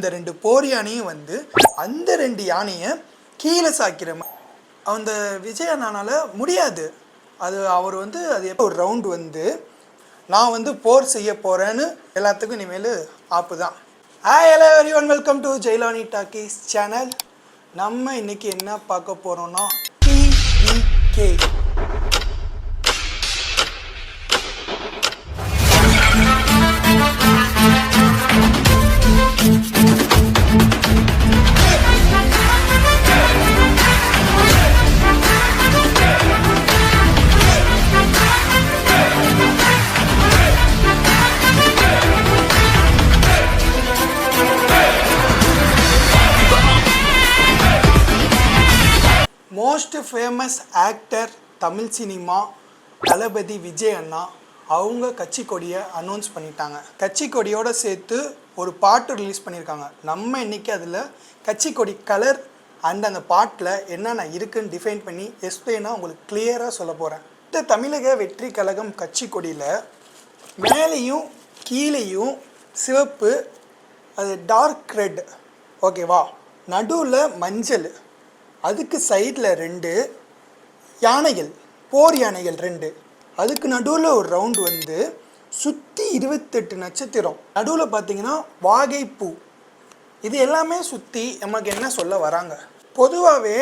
இந்த ரெண்டு போர் யானையும் வந்து அந்த ரெண்டு யானையை கீழே சாய்க்கிற அந்த விஜய் அண்ணானால முடியாது. அது அவர் வந்து அது எப்போ ஒரு ரவுண்டு வந்து நான் வந்து போர் செய்ய போகிறேன்னு எல்லாத்துக்கும் இனிமேல் ஆப்பு தான். Hi hello everyone, welcome to Jeylani talkies channel. நம்ம இன்னைக்கு என்ன பார்க்க போகிறோம்னா TVK. Most famous actor Tamil cinema Thalapathy Vijay அண்ணா அவங்க கட்சி கொடியை அனௌன்ஸ் பண்ணிட்டாங்க. கட்சி கொடியோடு சேர்த்து ஒரு பாட்டு ரிலீஸ் பண்ணியிருக்காங்க. நம்ம இன்றைக்கி அதில் கட்சி கொடி கலர் அண்ட் அந்த பாட்டில் என்னென்ன இருக்குன்னு டிஃபைன் பண்ணி எக்ஸ்பிளைனாக உங்களுக்கு கிளியராக சொல்ல போகிறேன். இந்த தமிழக வெற்றி கழகம் கட்சி கொடியில் மேலேயும் கீழேயும் சிவப்பு, அது டார்க் ரெட், ஓகேவா, நடுவில் மஞ்சள், அதுக்கு சைடில் ரெண்டு யானைகள், போர் யானைகள் ரெண்டு, அதுக்கு நடுவில் ஒரு ரவுண்டு வந்து சுற்றி 28 நட்சத்திரம், நடுவில் பார்த்தீங்கன்னா வாகைப்பூ. இது எல்லாமே சுற்றி நமக்கு என்ன சொல்ல வராங்க? பொதுவாகவே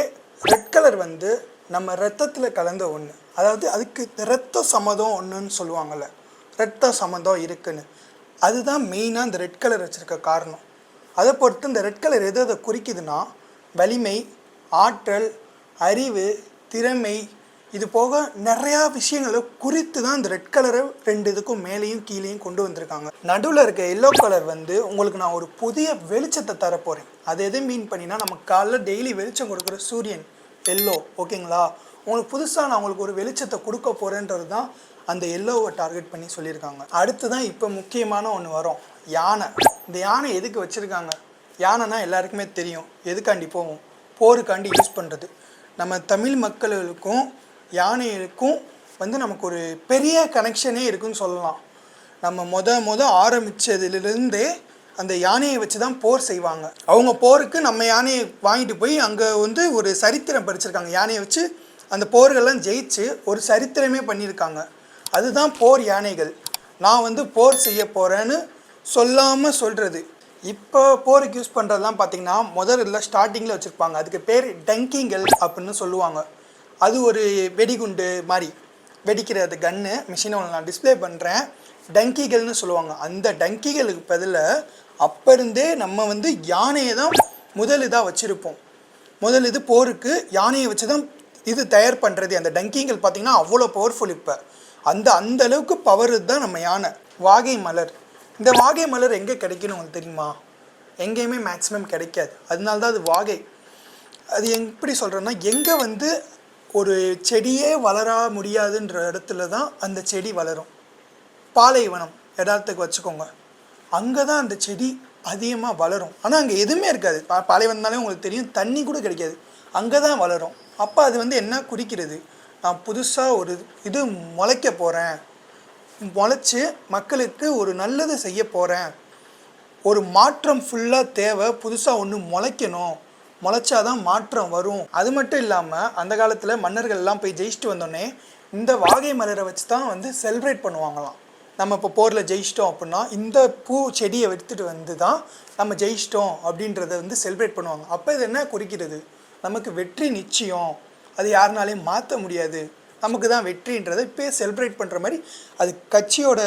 ரெட் கலர் வந்து நம்ம ரத்தத்தில் கலந்த ஒன்று, அதாவது அதுக்கு இரத்த சம்மதம் ஒன்றுன்னு சொல்லுவாங்கள்ல, இரத்த சம்மதம் இருக்குன்னு. அதுதான் மெயினாக இந்த ரெட் கலர் வச்சுருக்க காரணம். அதை பொறுத்து இந்த ரெட் கலர் எதை குறிக்குதுன்னா வலிமை, ஆற்றல், அறிவு, திறமை, இது போக நிறையா விஷயங்களை குறித்து தான் இந்த ரெட் கலரை ரெண்டு இதுக்கும் மேலேயும் கீழேயும் கொண்டு வந்திருக்காங்க. நடுவில் இருக்க எல்லோ கலர் வந்து உங்களுக்கு நான் ஒரு புதிய வெளிச்சத்தை தரப்போகிறேன். அது எது மீன் பண்ணினா நம்ம காலைல டெய்லி வெளிச்சம் கொடுக்குற சூரியன் எல்லோ, ஓகேங்களா? உங்களுக்கு புதுசாக நான் உங்களுக்கு ஒரு வெளிச்சத்தை கொடுக்க போகிறேன்றது தான் அந்த எல்லோவை டார்கெட் பண்ணி சொல்லியிருக்காங்க. அடுத்து தான் இப்போ முக்கியமான ஒன்று வரும், யானை. இந்த யானை எதுக்கு வச்சுருக்காங்க? யானைனா எல்லாருக்குமே தெரியும் எதுக்காண்டி போகும், போருக்காண்டி யூஸ் பண்ணுறது. நம்ம தமிழ் மக்களுக்கும் யானைகளுக்கும் வந்து நமக்கு ஒரு பெரிய கனெக்ஷனே இருக்குதுன்னு சொல்லலாம். நம்ம முத ஆரம்பித்ததுலேருந்தே அந்த யானையை வச்சு தான் போர் செய்வாங்க. அவங்க போருக்கு நம்ம யானையை வாங்கிட்டு போய் அங்கே வந்து ஒரு சரித்திரம் படிச்சிருக்காங்க. யானையை வச்சு அந்த போர்கள்லாம் ஜெயிச்சு ஒரு சரித்திரமே பண்ணியிருக்காங்க. அதுதான் போர் யானைகள். நான் வந்து போர் செய்ய போகிறேன்னு சொல்லாமல் சொல்கிறது. இப்போ போருக்கு யூஸ் பண்ணுறதுலாம் பார்த்திங்கன்னா முதல்ல ஸ்டார்டிங்கில் வச்சுருப்பாங்க. அதுக்கு பேர் டங்கிகள் அப்படின்னு சொல்லுவாங்க. அது ஒரு வெடிகுண்டு மாதிரி வெடிக்கிற அது கன்று மிஷினை நான் டிஸ்பிளே பண்ணுறேன். டங்கிகள்னு சொல்லுவாங்க. அந்த டங்கிகளுக்கு பதிலாக அப்போ இருந்தே நம்ம வந்து யானையை தான் முதல் இதாக வச்சுருப்போம். முதல் இது போருக்கு யானையை வச்சு தான் இது தயார் பண்ணுறது. அந்த டங்கிகள் பார்த்திங்கன்னா அவ்வளோ பவர்ஃபுல். இப்போ அந்த அளவுக்கு பவர் தான் நம்ம யானை. வாகை மலர், இந்த வாகை மலர் எங்கே கிடைக்குன்னு உங்களுக்கு தெரியுமா? எங்கேயுமே மேக்ஸிமம் கிடைக்காது. அதனால தான் அது வாகை. அது எப்படி சொல்கிறேன்னா, எங்கே வந்து ஒரு செடியே வளர முடியாதுன்ற இடத்துல தான் அந்த செடி வளரும். பாலைவனம் இடத்துக்கு வச்சுக்கோங்க, அங்கே தான் அந்த செடி அதிகமாக வளரும். ஆனால் அங்கே எதுவுமே இருக்காது. பாலைவனம்னாலே உங்களுக்கு தெரியும், தண்ணி கூட கிடைக்காது. அங்கே தான் வளரும். அப்போ அது வந்து என்ன குறிக்கிறது? நான் புதுசாக ஒரு இது முளைக்க போகிறேன், முளைச்சி மக்களுக்கு ஒரு நல்லது செய்ய போகிறேன், ஒரு மாற்றம் ஃபுல்லாக தேவை, புதுசாக ஒன்று முளைக்கணும், முளைச்சாதான் மாற்றம் வரும். அது மட்டும் இல்லாமல் அந்த காலத்தில் மன்னர்கள்லாம் போய் ஜெயிச்சுட்டு வந்தோடனே இந்த வாகை மலரை வச்சு தான் வந்து செலிப்ரேட் பண்ணுவாங்களாம். நம்ம இப்போ போரில் ஜெயிச்சிட்டோம் அப்படின்னா இந்த பூ செடியை எடுத்துகிட்டு வந்து தான் நம்ம ஜெயிச்சிட்டோம் அப்படின்றத வந்து செலிப்ரேட் பண்ணுவாங்க. அப்போ இது என்ன குறிக்கிறது? நமக்கு வெற்றி நிச்சயம், அது யாருனாலையும் மாற்ற முடியாது, நமக்கு தான் வெற்றின்றதை இப்போ செலிப்ரேட் பண்ணுற மாதிரி அது கட்சியோட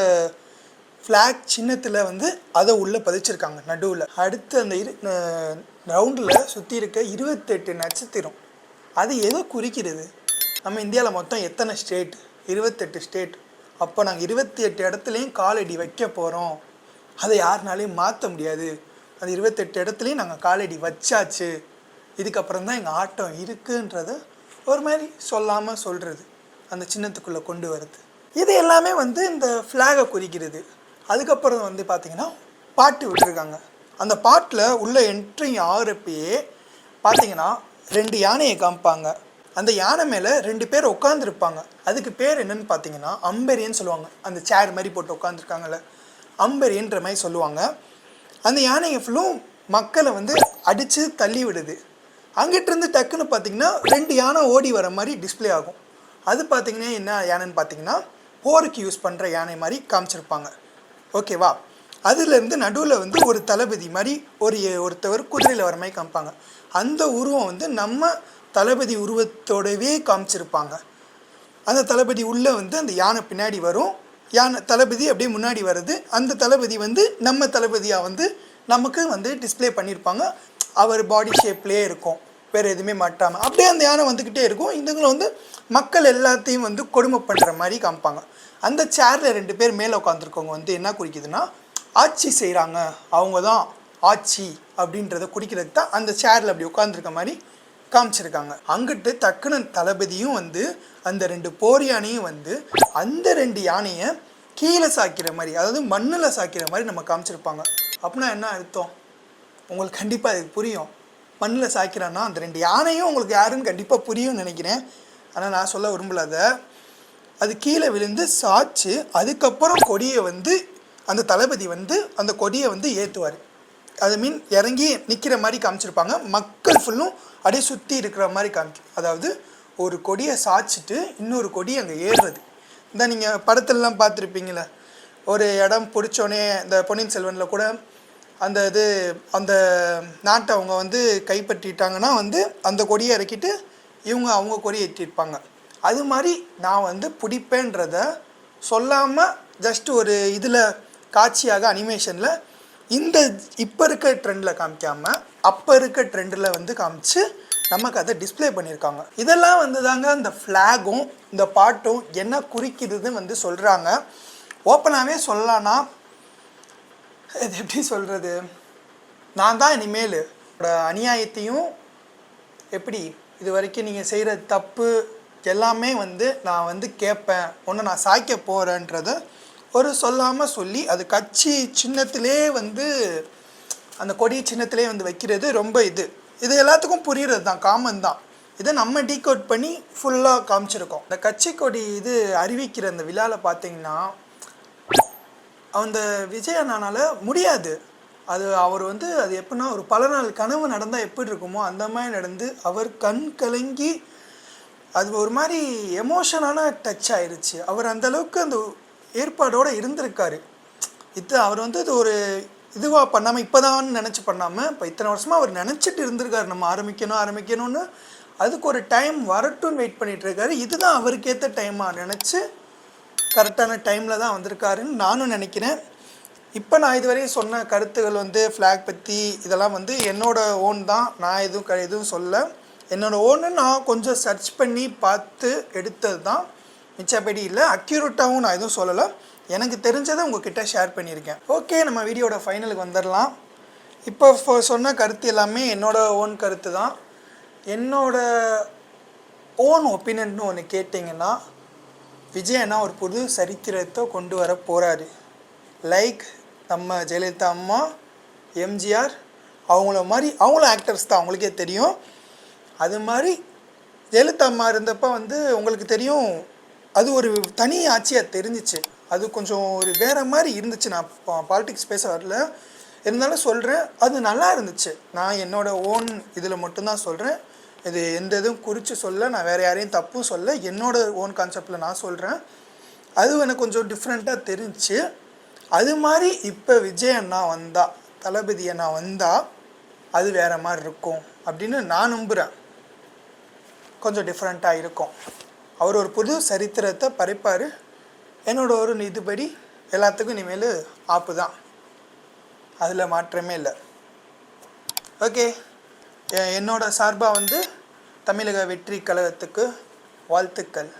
ஃப்ளாக் சின்னத்தில் வந்து அதை உள்ளே பதிச்சிருக்காங்க நடுவில். அடுத்து அந்த ரவுண்டில் சுற்றி இருக்க 28 நட்சத்திரம், அது எதை குறிக்கிறது? நம்ம இந்தியாவில் மொத்தம் எத்தனை ஸ்டேட்? 28 ஸ்டேட். அப்போ நாங்கள் 28 இடத்துலையும் காலடி வைக்க போகிறோம், அதை யாருனாலையும் மாற்ற முடியாது. அந்த 28 இடத்துலையும் நாங்கள் காலடி வச்சாச்சு, இதுக்கப்புறம் தான் எங்கள் ஆட்டம் இருக்குன்றத ஒரு மாதிரி சொல்லாமல் சொல்கிறது, அந்த சின்னத்துக்குள்ளே கொண்டு வருது. இது எல்லாமே வந்து இந்த ஃப்ளாகை குறிக்கிறது. அதுக்கப்புறம் வந்து பார்த்திங்கன்னா பாட்டு விட்டுருக்காங்க. அந்த பாட்டில் உள்ள என்ட்ரி ஆகிறப்பயே பார்த்திங்கன்னா 2 யானையை காமிப்பாங்க. அந்த யானை மேலே 2 பேர் உட்காந்துருப்பாங்க. அதுக்கு பேர் என்னன்னு பார்த்தீங்கன்னா அம்பெரியன்னு சொல்லுவாங்க. அந்த சேர் மாதிரி போட்டு உட்காந்துருக்காங்கல்ல, அம்பெரியன்ற மாதிரி சொல்லுவாங்க. அந்த யானைங்க ஃபுல்லும் மக்களை வந்து அடித்து தள்ளி விடுது. அங்கிட்டிருந்து டக்குன்னு பார்த்தீங்கன்னா 2 யானை ஓடி வர மாதிரி டிஸ்பிளே ஆகும். அது பார்த்தீங்கன்னா என்ன யானைன்னு பார்த்தீங்கன்னா போருக்கு யூஸ் பண்ணுற யானை மாதிரி காமிச்சிருப்பாங்க. ஓகேவா? அதுலேருந்து நடுவில் வந்து ஒரு தளபதி மாதிரி ஒருத்தவர் குதிரையில் வர மாதிரி காமிப்பாங்க. அந்த உருவம் வந்து நம்ம தளபதி உருவத்தோடவே காமிச்சிருப்பாங்க. அந்த தளபதி உள்ளே வந்து அந்த யானை பின்னாடி வரும். யானை தளபதி அப்படியே முன்னாடி வருது. அந்த தளபதி வந்து நம்ம தளபதியாக வந்து நமக்கு வந்து டிஸ்பிளே பண்ணியிருப்பாங்க. அவர் பாடி ஷேப்லேயே இருக்கும், வேறு எதுவுமே மாட்டாமல். அப்படியே அந்த யானை வந்துக்கிட்டே இருக்கும். இதுங்களும் வந்து மக்கள் எல்லாத்தையும் வந்து கொடுமை பண்ணுற மாதிரி காமிப்பாங்க. அந்த சேரில் 2 பேர் மேலே உட்காந்துருக்கவங்க வந்து என்ன குறிக்குதுன்னா ஆட்சி செய்கிறாங்க, அவங்க தான் ஆட்சி அப்படின்றத குறிக்கிறதுக்கு தான் அந்த சேரில் அப்படி உட்காந்துருக்க மாதிரி காமிச்சிருக்காங்க. அங்கிட்டு டக்குன்னு தளபதியும் வந்து அந்த 2 போர் யானையும் வந்து அந்த 2 யானையை கீழே சாய்க்கிற மாதிரி, அதாவது மண்ணில் சாய்க்கிற மாதிரி நம்ம காமிச்சிருப்பாங்க. அப்படின்னா என்ன அர்த்தம்? உங்களுக்கு கண்டிப்பாக அதுக்கு புரியும். மண்ணில் சாய்க்கிறான்னா அந்த 2 யானையும் உங்களுக்கு யாருன்னு கண்டிப்பாக புரியும்னு நினைக்கிறேன். ஆனால் நான் சொல்ல விரும்பலாத, அது கீழே விழுந்து சாய்ச்சி அதுக்கப்புறம் கொடியை வந்து அந்த தளபதி வந்து அந்த கொடியை வந்து ஏற்றுவார். அது மீன் இறங்கி நிற்கிற மாதிரி காமிச்சிருப்பாங்க. மக்கள் ஃபுல்லும் அப்படியே சுற்றி இருக்கிற மாதிரி காமிக்கும். அதாவது ஒரு கொடியை சாய்ச்சிட்டு இன்னொரு கொடி அங்கே ஏறுறது. இந்த நீங்கள் படத்துலலாம் பார்த்துருப்பீங்களே, ஒரு இடம் பிடிச்சோன்னே இந்த பொன்னியின் செல்வனில் கூட அந்த நாட்டை அவங்க வந்து கைப்பற்றிட்டாங்கன்னா வந்து அந்த கொடியை இறக்கிட்டு அவங்க கொடியை ஏற்றிருப்பாங்க. அது மாதிரி நான் வந்து பிடிப்பேன்றத சொல்லாமல் ஜஸ்ட் ஒரு இதில் காட்சியாக அனிமேஷனில் இந்த இப்போ இருக்க ட்ரெண்டில் காமிக்காமல் அப்போ இருக்க ட்ரெண்டில் வந்து காமிச்சு நமக்கு அதை டிஸ்பிளே பண்ணியிருக்காங்க. இதெல்லாம் வந்து தாங்க இந்த ஃப்ளாகும் இந்த பாட்டும் என்ன குறிக்கிறதுன்னு வந்து சொல்கிறாங்க. ஓப்பனாகவே சொல்லலான்னா இது எப்படி சொல்கிறது, நான் தான் இனிமேல் அநியாயத்தையும் எப்படி இது வரைக்கும் நீங்கள் செய்கிற தப்பு எல்லாமே வந்து நான் வந்து கேட்பேன், ஒன்று நான் சாய்க்க போகிறேன்றத ஒரு சொல்லாமல் சொல்லி அது கட்சி சின்னத்திலே வந்து அந்த கொடி சின்னத்திலே வந்து வைக்கிறது ரொம்ப இது எல்லாத்துக்கும் புரிகிறது தான், காமன் தான். இதை நம்ம டீகோட் பண்ணி ஃபுல்லாக காமிச்சிருக்கோம். இந்த கட்சி கொடி இது அறிவிக்கிற அந்த விழாவில் பார்த்தீங்கன்னா அந்த விஜய் அண்ணானால் முடியாது. அவர் வந்து அது எப்படின்னா ஒரு பல நாள் கனவு நடந்தால் எப்படி இருக்குமோ அந்த மாதிரி நடந்து அவர் கண் கலங்கி அது ஒரு மாதிரி எமோஷனான டச் ஆயிடுச்சு. அவர் அந்தளவுக்கு அந்த ஏற்பாடோடு இருந்திருக்காரு. அவர் வந்து இது ஒரு இதுவாக பண்ணாமல் இப்போ தான் நினச்சி பண்ணாமல் இப்போ இத்தனை வருஷமாக அவர் நினச்சிட்டு இருந்திருக்காரு நம்ம ஆரம்பிக்கணும்னு. அதுக்கு ஒரு டைம் வரட்டும்னு வெயிட் பண்ணிகிட்ருக்காரு. இதுதான் அவருக்கு ஏற்ற டைமாக நினச்சி கரெக்டான டைமில் தான் வந்திருக்காருன்னு நானும் நினைக்கிறேன். இப்போ நான் இதுவரையும் சொன்ன கருத்துகள் வந்து ஃப்ளாக் பற்றி இதெல்லாம் வந்து என்னோடய ஓன் தான். நான் எதுவும் சொல்ல, என்னோடய ஓன்னு நான் கொஞ்சம் சர்ச் பண்ணி பார்த்து எடுத்தது தான், மிச்சப்படி இல்லை. அக்யூரேட்டாகவும் நான் எதுவும் சொல்லலை, எனக்கு தெரிஞ்சதை உங்ககிட்ட ஷேர் பண்ணியிருக்கேன். ஓகே, நம்ம வீடியோட ஃபைனலுக்கு வந்துடலாம். இப்போ சொன்ன கருத்து எல்லாமே என்னோடய ஓன் கருத்து தான். என்னோடய ஓன் ஒப்பீனியன்னு ஒன்று கேட்டிங்கன்னா, விஜய் அண்ணா ஒரு புது சரித்திரத்தை கொண்டு வர போகிறாரு. லைக் நம்ம ஜெயலலிதா அம்மா, எம்ஜிஆர் அவங்களும் ஆக்டர்ஸ் தான், அவங்களுக்கே தெரியும். அது மாதிரி ஜெயலலிதா அம்மா இருந்தப்போ வந்து உங்களுக்கு தெரியும், அது ஒரு தனி ஆட்சியாக தெரிஞ்சிச்சு. அது கொஞ்சம் ஒரு வேறு மாதிரி இருந்துச்சு. நான் பாலிடிக்ஸ் பேச வரல, இருந்தாலும் சொல்கிறேன், அது நல்லா இருந்துச்சு. நான் என்னோடய ஓன் இதில் மட்டும்தான் சொல்கிறேன். இது எந்த இதுவும் குறித்து சொல்ல, நான் வேறு யாரையும் தப்பும் சொல்ல, என்னோடய ஓன் கான்செப்டில் நான் சொல்கிறேன். அது எனக்கு கொஞ்சம் டிஃப்ரெண்ட்டாக தெரிஞ்சிச்சு. அது மாதிரி இப்போ விஜய் அண்ணா வந்தால், தளபதி அண்ணா வந்தால் அது வேறு மாதிரி இருக்கும் அப்படின்னு நான் நம்புகிறேன். கொஞ்சம் டிஃப்ரெண்ட்டாக இருக்கும். அவர் ஒரு புது சரித்திரத்தை படைப்பார். என்னோட ஒரு இதுபடி எல்லாத்துக்கும் இனிமேல் ஆப்பு தான், அதில் மாற்றமே இல்லை. ஓகே, என்னோட சார்பாக வந்து தமிழக வெற்றி கழகத்துக்கு வாழ்த்துக்கள்.